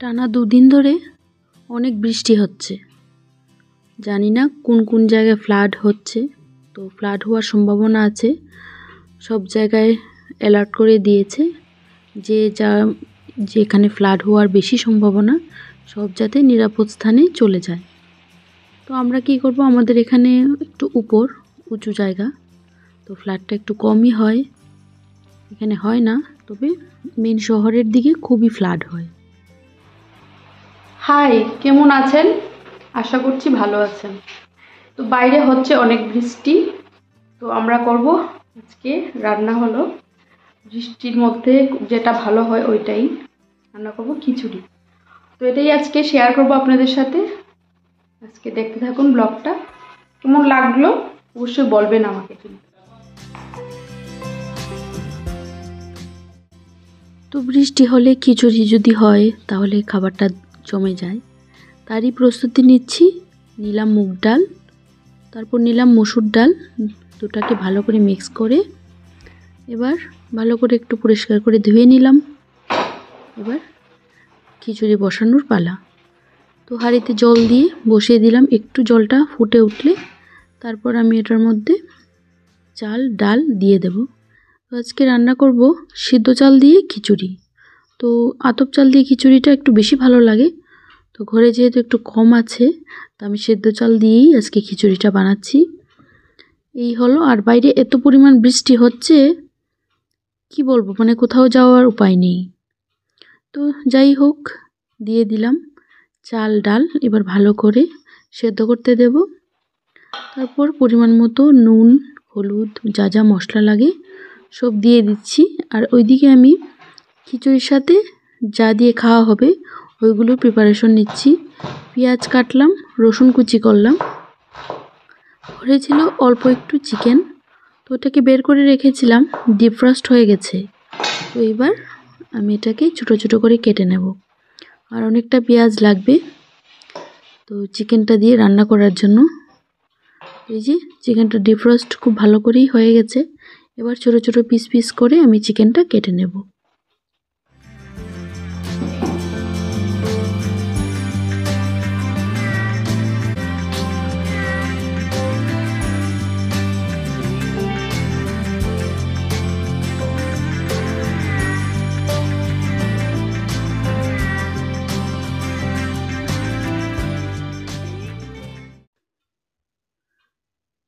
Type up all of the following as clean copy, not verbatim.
টানা দুদিন ধরে অনেক বৃষ্টি হচ্ছে। জানি না কোন কোন জায়গায় ফ্লাড হচ্ছে, তো ফ্লাড হওয়ার সম্ভাবনা আছে। সব জায়গায় অ্যালার্ট করে দিয়েছে যে যেখানে ফ্লাড হওয়ার বেশি সম্ভাবনা সব যাতে নিরাপদ স্থানে চলে যায়। তো আমরা কি করব, আমাদের এখানে একটু উঁচু জায়গা, তো ফ্লাডটা একটু কমই হয়, এখানে হয় না, তবে মেন শহরের দিকে খুবই ফ্লাড হয়। হাই, কেমন আছেন? আশা করছি ভালো আছেন। তো বাইরে হচ্ছে অনেক বৃষ্টি, তো আমরা করব আজকে রান্না হলো বৃষ্টির মধ্যে যেটা ভালো হয় ওইটাই রান্না করব, খিচুড়ি। তো এটাই আজকে শেয়ার করব আপনাদের সাথে। আজকে দেখতে থাকুন ব্লগটা। কেমন লাগলো অবশ্যই বলবেন আমাকে কিন্তু। তো বৃষ্টি হলে খিচুড়ি যদি হয় তাহলে খাবারটা জমে যায়, তারই প্রস্তুতি নিচ্ছি। নিলাম মুগ ডাল, তারপর নিলাম মসুর ডাল, দুটাকে ভালো করে মিক্স করে এবার ভালো করে একটু পরিষ্কার করে ধুয়ে নিলাম। এবার খিচুড়ি বসানোর পালা। তো হাঁড়িতে জল দিয়ে বসিয়ে দিলাম, একটু জলটা ফুটে উঠলে তারপর আমি এটার মধ্যে চাল ডাল দিয়ে দেব। তো আজকে রান্না করব সিদ্ধ চাল দিয়ে খিচুড়ি। তো আতপ চাল দিয়ে খিচুড়িটা একটু বেশি ভালো লাগে, তো ঘরে যেহেতু একটু কম আছে, তো আমি সেদ্ধ চাল দিয়েই আজকে খিচুড়িটা বানাচ্ছি। এই হলো। আর বাইরে এত পরিমাণ বৃষ্টি হচ্ছে, কি বলবো, মানে কোথাও যাওয়ার উপায় নেই। তো যাই হোক, দিয়ে দিলাম চাল ডাল, এবার ভালো করে সেদ্ধ করতে দেব। তারপর পরিমাণ মতো নুন হলুদ যা যা মশলা লাগে সব দিয়ে দিচ্ছি। আর ওইদিকে আমি খিচুড়ির সাথে যা দিয়ে খাওয়া হবে ওইগুলো প্রিপারেশন নিচ্ছি। পেঁয়াজ কাটলাম, রসুন কুচি করলাম, ঘরে ছিল অল্প একটু চিকেন, তো ওটাকে বের করে রেখেছিলাম, ডিফ্রস্ট হয়ে গেছে। তো এবার আমি এটাকে ছোটো ছোটো করে কেটে নেব। আর অনেকটা পেঁয়াজ লাগবে তো চিকেনটা দিয়ে রান্না করার জন্য। এই যে চিকেনটা ডিফ্রস্ট খুব ভালো করেই হয়ে গেছে। এবার ছোটো ছোটো পিস পিস করে আমি চিকেনটা কেটে নেব।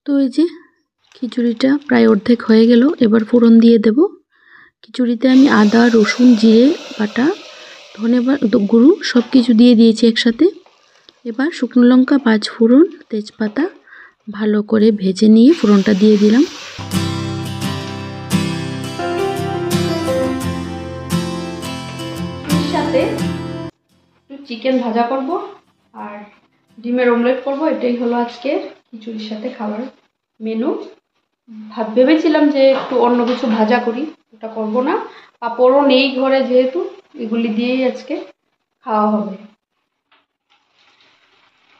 তো এই যে খিচুড়িটা প্রায় অর্ধেক হয়ে গেল, এবার ফোড়ন দিয়ে দেব। খিচুড়িতে আমি আদা রসুন জিরে বাটা ধনে গুঁড়ো সব কিছু দিয়ে দিয়েছি একসাথে। এবার শুকনো লঙ্কা পাঁচ ফোড়ন তেজপাতা ভালো করে ভেজে নিয়ে ফোড়নটা দিয়ে দিলাম। সাথে চিকেন ভাজা করব আর ডিমের অমলেট করব। এটাই হলো আজকের খিচুড়ির সাথে খাবার মেনু। ভেবেছিলাম যে একটু অন্য কিছু ভাজা করি, ওটা করব না। পাঁপড়ও নেই ঘরে, যেহেতু এগুলি দিয়েই আজকে খাওয়া হবে।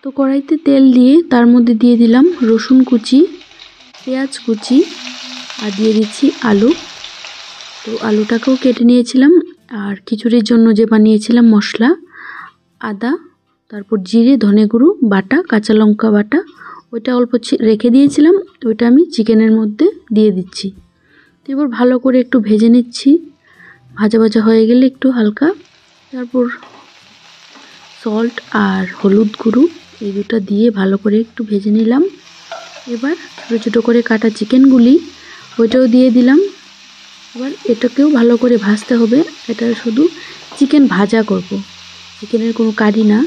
তো কড়াইতে তেল দিয়ে তার মধ্যে দিয়ে দিলাম রসুন কুচি পেঁয়াজ কুচি আর দিয়ে দিচ্ছি আলু। তো আলুটাকেও কেটে নিয়েছিলাম। আর খিচুড়ির জন্য যে বানিয়েছিলাম মশলা আদা তারপর জিরে ধনে গুঁড়ো বাটা কাঁচা লঙ্কা বাটা ওইটা অল্প রেখে দিয়েছিলাম, ওইটা আমি চিকেনের মধ্যে দিয়ে দিচ্ছি। তো এবার ভালো করে একটু ভেজে নিচ্ছি। ভাজা ভাজা হয়ে গেলে একটু হালকা তারপর সল্ট আর হলুদ গুঁড়ো এই দুটো দিয়ে ভালো করে একটু ভেজে নিলাম। এবার ছোটো ছোটো করে কাটা চিকেনগুলি ওইটাও দিয়ে দিলাম। এবার এটাকেও ভালো করে ভাজতে হবে। এটা শুধু চিকেন ভাজা করব, চিকেনের কোনো কারি না।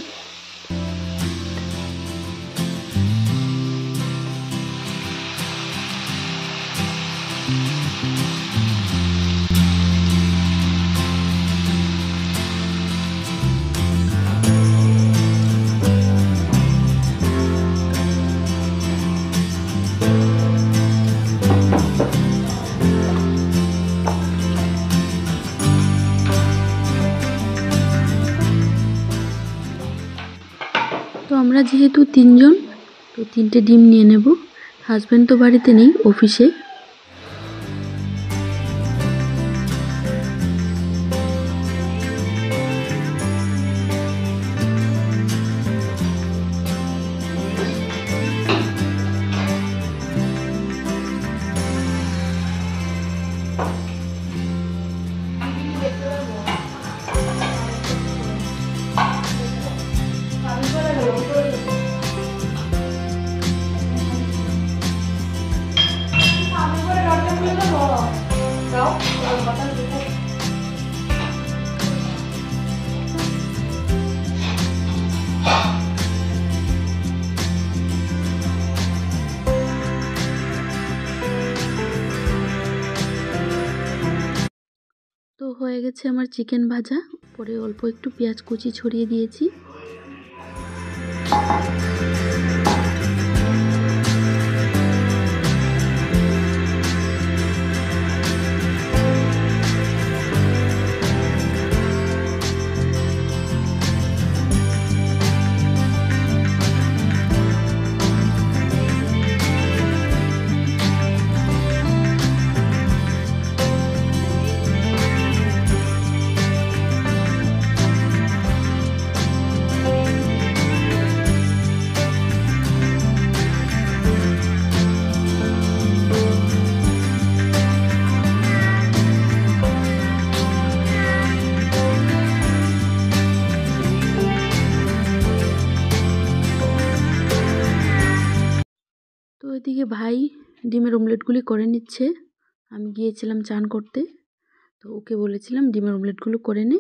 তো আমরা যেহেতু তিনজন, তো 3টে ডিম নিয়ে নেব। হাজব্যান্ড তো বাড়িতে নেই, অফিসে। হয়ে গেছে আমার চিকেন ভাজা, পরে অল্প একটু পেঁয়াজ কুচি ছড়িয়ে দিয়েছি। তো এদিকে ভাই ডিমের অমলেটগুলি করে নিচ্ছে, আমি গিয়েছিলাম চান করতে, তো ওকে বলেছিলাম ডিমের অমলেটগুলো করে নে।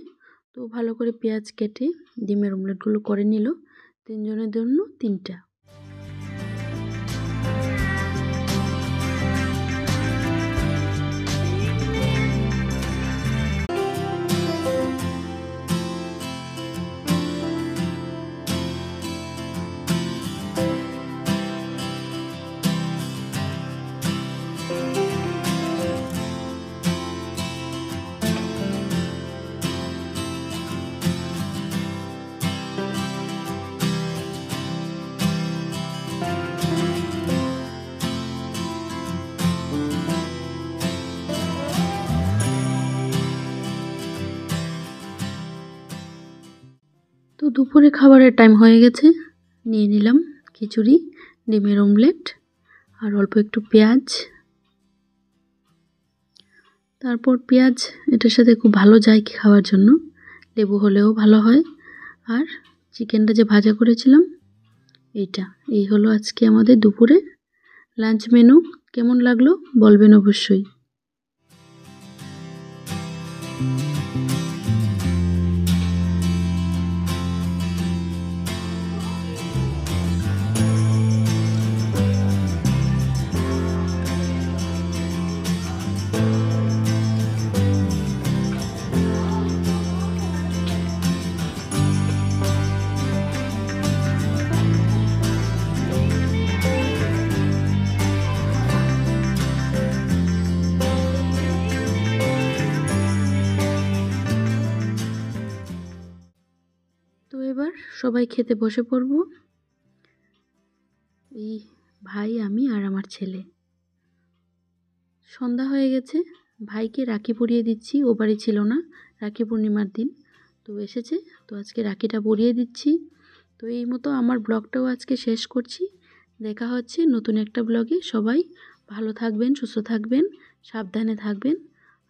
তো ভালো করে পেঁয়াজ কেটে ডিমের অমলেটগুলো করে নিল, 3 জনের জন্য 3টা। তো দুপুরে খাবারের টাইম হয়ে গেছে, নিয়ে নিলাম খিচুড়ি, ডিমের অমলেট আর অল্প একটু পেঁয়াজ। তারপর পেঁয়াজ এটার সাথে খুব ভালো যায় খাওয়ার জন্য, লেবু হলেও ভালো হয়। আর চিকেনটা যে ভাজা করেছিলাম এই হলো আজকে আমাদের দুপুরে লাঞ্চ মেনু। কেমন লাগলো বলবেন অবশ্যই। তো এবার সবাই খেতে বসে পড়ব, এই ভাই, আমি আর আমার ছেলে। সন্ধ্যা হয়ে গেছে, ভাইকে রাখি পরিয়ে দিচ্ছি, ও বাড়ি ছিল না রাখি পূর্ণিমার দিন, তো এসেছে, তো আজকে রাখিটা পরিয়ে দিচ্ছি। তো এই মতো আমার ব্লগটাও আজকে শেষ করছি। দেখা হচ্ছে নতুন একটা ব্লগে। সবাই ভালো থাকবেন, সুস্থ থাকবেন, সাবধানে থাকবেন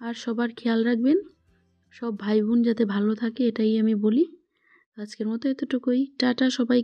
আর সবার খেয়াল রাখবেন, সব ভাই বোন যাতে ভালো থাকে এটাই আমি বলি। আজকের মতো এতটুকুই, টাটা সবাই।